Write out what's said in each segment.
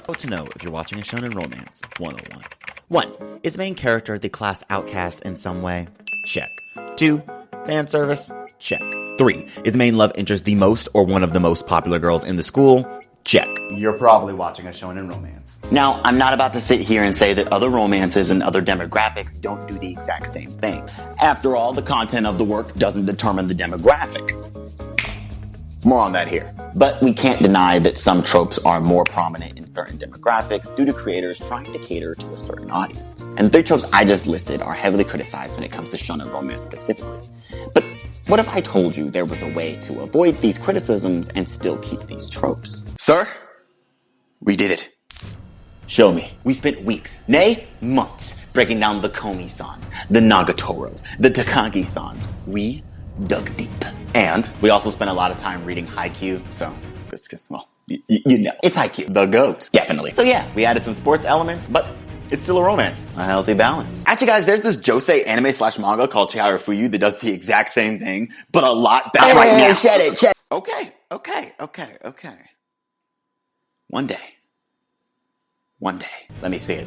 What to know if you're watching a shonen romance 101. 1. Is the main character the class outcast in some way? Check. 2. Fan service? Check. 3. Is the main love interest the most or one of the most popular girls in the school? Check. You're probably watching a shonen romance. Now, I'm not about to sit here and say that other romances and other demographics don't do the exact same thing. After all, the content of the work doesn't determine the demographic. More on that here. But we can't deny that some tropes are more prominent in certain demographics due to creators trying to cater to a certain audience. And the 3 tropes I just listed are heavily criticized when it comes to shonen romance specifically. But what if I told you there was a way to avoid these criticisms and still keep these tropes? Sir, we did it. Show me. We spent weeks, nay, months, breaking down the Komi-sans, the Nagatoros, the Takagi-sans. We dug deep. And we also spent a lot of time reading Haikyuu, so, well, you know. It's Haikyuu, the GOAT. Definitely. So yeah, we added some sports elements, but it's still a romance. A healthy balance. Actually, guys, there's this josei anime/manga called Chihara Fuyu that does the exact same thing, but a lot better right now. Shut it. Okay. One day. Let me see it.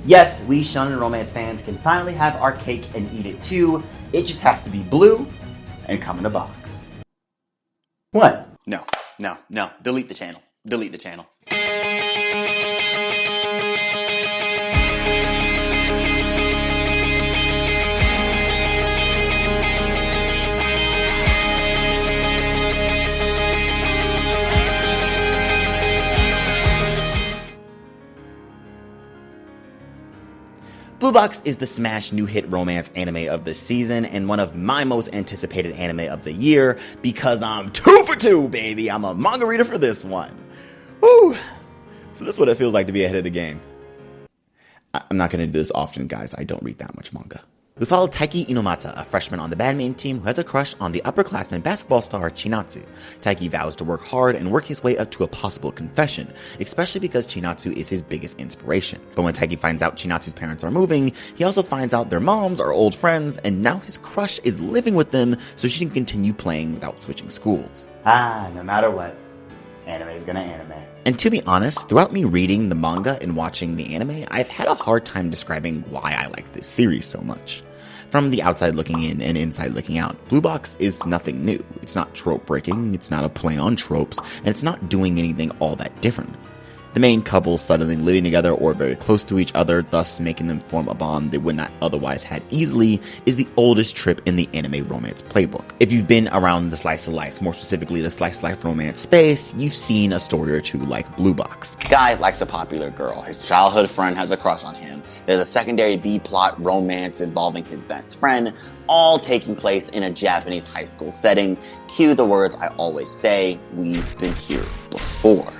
Yes, we shonen romance fans can finally have our cake and eat it too. It just has to be blue and come in a box. What? No. Delete the channel. Blue Box is the smash new hit romance anime of the season and one of my most anticipated anime of the year because I'm 2 for 2, baby. I'm a manga reader for this one. Woo! So this is what it feels like to be ahead of the game. I'm not going to do this often, guys. I don't read that much manga. We follow Taiki Inomata, a freshman on the badminton team who has a crush on the upperclassman basketball star Chinatsu. Taiki vows to work hard and work his way up to a possible confession, especially because Chinatsu is his biggest inspiration. But when Taiki finds out Chinatsu's parents are moving, he also finds out their moms are old friends, and now his crush is living with them so she can continue playing without switching schools. No matter what, anime is gonna anime. And to be honest, throughout me reading the manga and watching the anime, I've had a hard time describing why I like this series so much. From the outside looking in and inside looking out, Blue Box is nothing new. It's not trope breaking, it's not a play on tropes, and it's not doing anything all that differently. The main couple suddenly living together or very close to each other, thus making them form a bond they would not otherwise had easily, is the oldest trip in the anime romance playbook. If you've been around the slice of life, more specifically the slice of life romance space, you've seen a story or two like Blue Box. Guy likes a popular girl. His childhood friend has a crush on him. There's a secondary B-plot romance involving his best friend, all taking place in a Japanese high school setting. Cue the words I always say, we've been here before.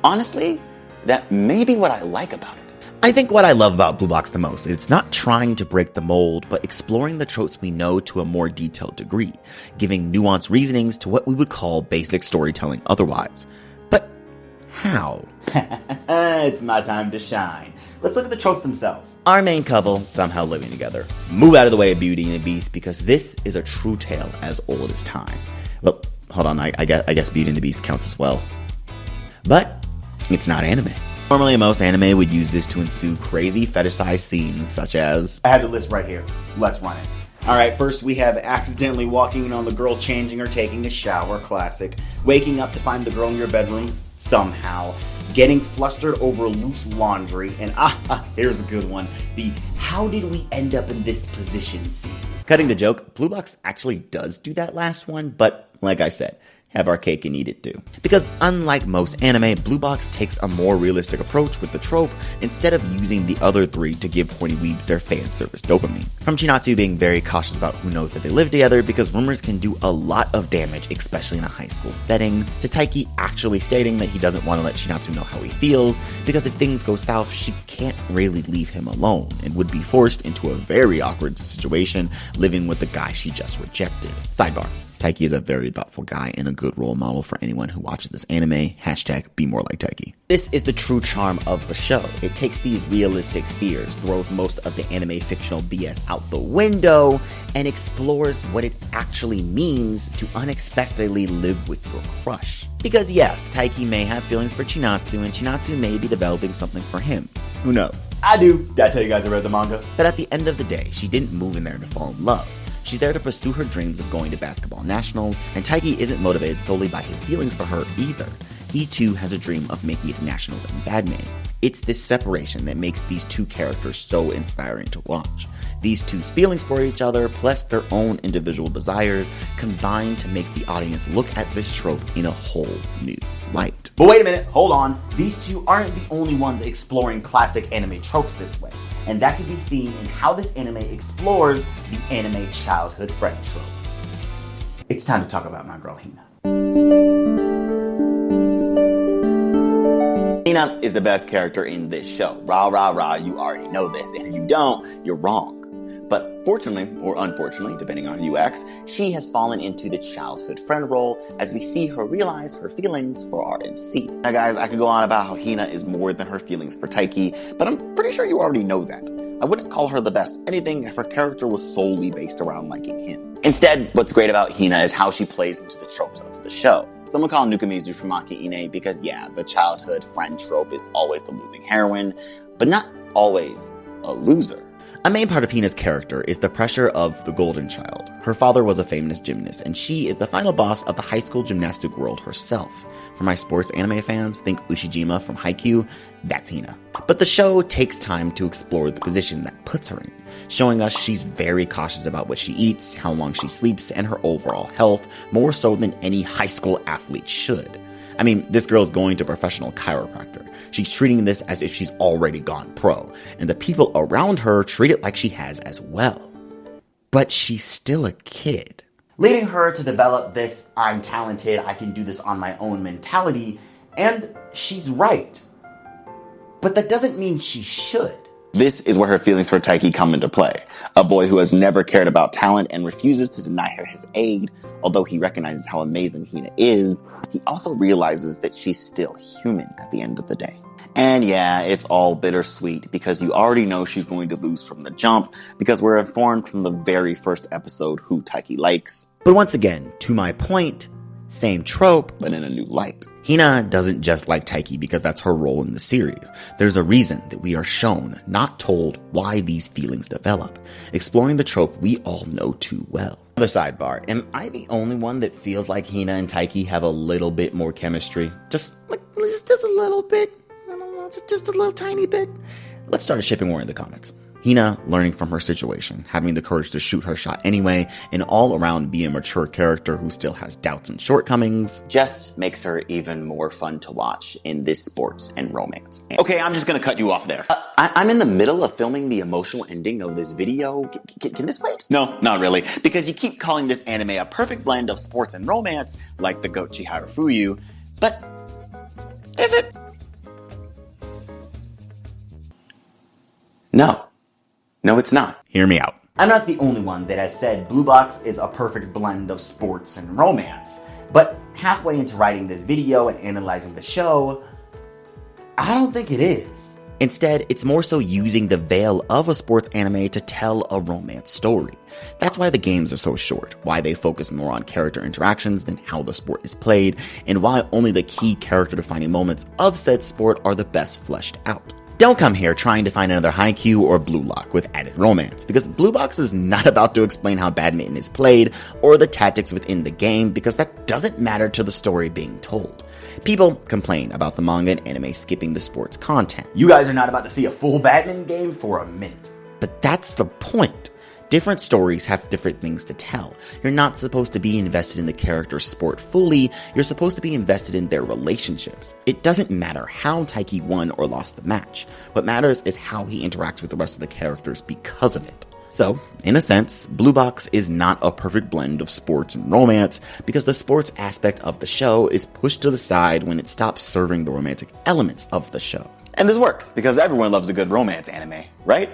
Honestly, that may be what I like about it. I think what I love about Blue Box the most is it's not trying to break the mold, but exploring the tropes we know to a more detailed degree, giving nuanced reasonings to what we would call basic storytelling otherwise. But how? It's my time to shine. Let's look at the tropes themselves. Our main couple somehow living together. Move out of the way of Beauty and the Beast because this is a true tale as old as time. Well, hold on, I guess Beauty and the Beast counts as well. But it's not anime. Normally, most anime would use this to ensue crazy fetishized scenes, such as... I have the list right here. Let's run it. Alright, first we have accidentally walking in on the girl changing or taking a shower, classic. Waking up to find the girl in your bedroom, somehow. Getting flustered over loose laundry, and here's a good one. The how did we end up in this position scene. Cutting the joke, Blue Box actually does do that last one, but like I said, have our cake and eat it too. Because unlike most anime, Blue Box takes a more realistic approach with the trope instead of using the other 3 to give horny weebs their fan service dopamine. From Chinatsu being very cautious about who knows that they live together because rumors can do a lot of damage, especially in a high school setting, to Taiki actually stating that he doesn't want to let Chinatsu know how he feels because if things go south, she can't really leave him alone and would be forced into a very awkward situation living with the guy she just rejected. Sidebar. Taiki is a very thoughtful guy and a good role model for anyone who watches this anime. Hashtag be more like Taiki. This is the true charm of the show. It takes these realistic fears, throws most of the anime fictional BS out the window, and explores what it actually means to unexpectedly live with your crush. Because yes, Taiki may have feelings for Chinatsu, and Chinatsu may be developing something for him. Who knows? I do. That's how you guys have read the manga. But at the end of the day, she didn't move in there to fall in love. She's there to pursue her dreams of going to basketball nationals, and Taiki isn't motivated solely by his feelings for her either. He too has a dream of making it to nationals in badminton. It's this separation that makes these two characters so inspiring to watch. These two's feelings for each other, plus their own individual desires, combine to make the audience look at this trope in a whole new light. But wait a minute, hold on. These two aren't the only ones exploring classic anime tropes this way, and that can be seen in how this anime explores the anime childhood friend trope. It's time to talk about my girl Hina. Hina is the best character in this show. Rah, rah, rah, you already know this, and if you don't, you're wrong. But fortunately, or unfortunately, depending on who you ask, she has fallen into the childhood friend role as we see her realize her feelings for our MC. Now guys, I could go on about how Hina is more than her feelings for Taiki, but I'm pretty sure you already know that. I wouldn't call her the best anything if her character was solely based around liking him. Instead, what's great about Hina is how she plays into the tropes of the show. Some would call Nukumizu Fumaki Ine because yeah, the childhood friend trope is always the losing heroine, but not always a loser. A main part of Hina's character is the pressure of the golden child. Her father was a famous gymnast, and she is the final boss of the high school gymnastic world herself. For my sports anime fans, think Ushijima from Haikyuu, that's Hina. But the show takes time to explore the position that puts her in, showing us she's very cautious about what she eats, how long she sleeps, and her overall health, more so than any high school athlete should. I mean, this girl's going to a professional chiropractor. She's treating this as if she's already gone pro, and the people around her treat it like she has as well. But she's still a kid. Leading her to develop this, I'm talented, I can do this on my own mentality, and she's right. But that doesn't mean she should. This is where her feelings for Taiki come into play. A boy who has never cared about talent and refuses to deny her his aid. Although he recognizes how amazing Hina is, he also realizes that she's still human at the end of the day. And yeah, it's all bittersweet because you already know she's going to lose from the jump because we're informed from the very first episode who Taiki likes. But once again, to my point, same trope, but in a new light. Hina doesn't just like Taiki because that's her role in the series. There's a reason that we are shown, not told, why these feelings develop, exploring the trope we all know too well. Another sidebar, am I the only one that feels like Hina and Taiki have a little bit more chemistry? Just a little bit? I don't know, just a little tiny bit? Let's start a shipping war in the comments. Hina learning from her situation, having the courage to shoot her shot anyway, and all around be a mature character who still has doubts and shortcomings, just makes her even more fun to watch in this sports and romance. Okay, I'm just gonna cut you off there. I'm in the middle of filming the emotional ending of this video. Can this wait? No, not really, because you keep calling this anime a perfect blend of sports and romance, like the goat Chiharu Fuyu, but is it? No, it's not. Hear me out. I'm not the only one that has said Blue Box is a perfect blend of sports and romance, but halfway into writing this video and analyzing the show, I don't think it is. Instead, it's more so using the veil of a sports anime to tell a romance story. That's why the games are so short, why they focus more on character interactions than how the sport is played, and why only the key character-defining moments of said sport are the best fleshed out. Don't come here trying to find another Haikyuu or Blue Lock with added romance, because Blue Box is not about to explain how badminton is played or the tactics within the game, because that doesn't matter to the story being told. People complain about the manga and anime skipping the sports content. You guys are not about to see a full badminton game for a minute. But that's the point. Different stories have different things to tell. You're not supposed to be invested in the character's sport fully, you're supposed to be invested in their relationships. It doesn't matter how Taiki won or lost the match. What matters is how he interacts with the rest of the characters because of it. So, in a sense, Blue Box is not a perfect blend of sports and romance because the sports aspect of the show is pushed to the side when it stops serving the romantic elements of the show. And this works because everyone loves a good romance anime, right?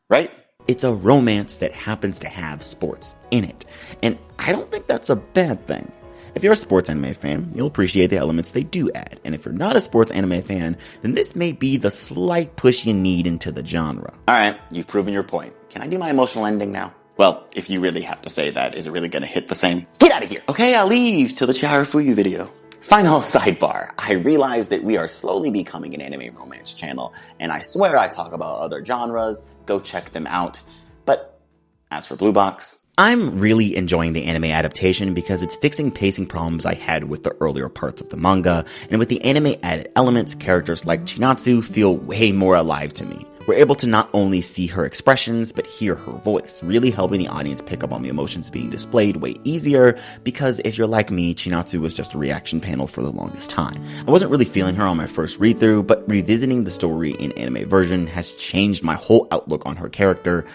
Right? It's a romance that happens to have sports in it. And I don't think that's a bad thing. If you're a sports anime fan, you'll appreciate the elements they do add. And if you're not a sports anime fan, then this may be the slight push you need into the genre. Alright, you've proven your point. Can I do my emotional ending now? Well, if you really have to say that, is it really gonna hit the same? Get out of here! Okay, I'll leave till the Chiharafuyu video. Final sidebar. I realize that we are slowly becoming an anime romance channel, and I swear I talk about other genres. Go check them out. But as for Blue Box, I'm really enjoying the anime adaptation because it's fixing pacing problems I had with the earlier parts of the manga, and with the anime added elements, characters like Chinatsu feel way more alive to me. We're able to not only see her expressions, but hear her voice, really helping the audience pick up on the emotions being displayed way easier, because if you're like me, Chinatsu was just a reaction panel for the longest time. I wasn't really feeling her on my first read-through, but revisiting the story in anime version has changed my whole outlook on her character,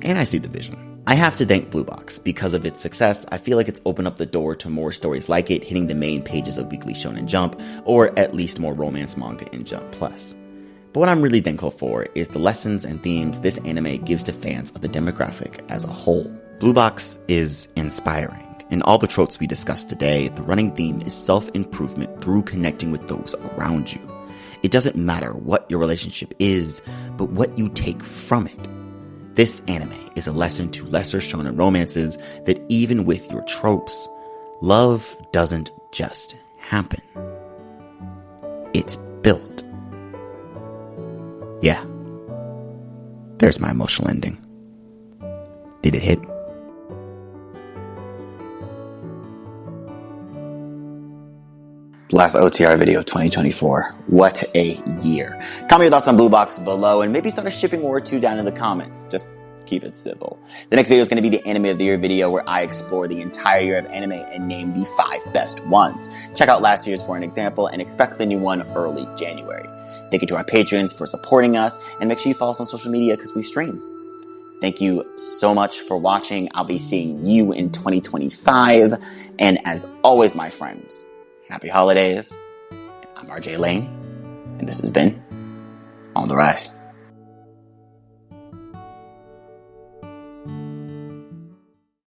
and I see the vision. I have to thank Blue Box. Because of its success, I feel like it's opened up the door to more stories like it hitting the main pages of Weekly Shonen Jump, or at least more romance manga in Jump Plus. But what I'm really thankful for is the lessons and themes this anime gives to fans of the demographic as a whole. Blue Box is inspiring. In all the tropes we discussed today, the running theme is self-improvement through connecting with those around you. It doesn't matter what your relationship is, but what you take from it. This anime is a lesson to lesser shonen romances that even with your tropes, love doesn't just happen. It's built. Yeah. There's my emotional ending. Did it hit? last OTR video of 2024. What a year. Comment your thoughts on Blue Box below and maybe start a shipping war or two down in the comments. Just keep it civil. The next video is going to be the Anime of the Year video where I explore the entire year of anime and name the 5 best ones. Check out last year's for an example and expect the new one early January. Thank you to our patrons for supporting us, and make sure you follow us on social media because we stream. Thank you so much for watching. I'll be seeing you in 2025. And as always, my friends, happy holidays. I'm RJ Lane, and this has been On the Rise.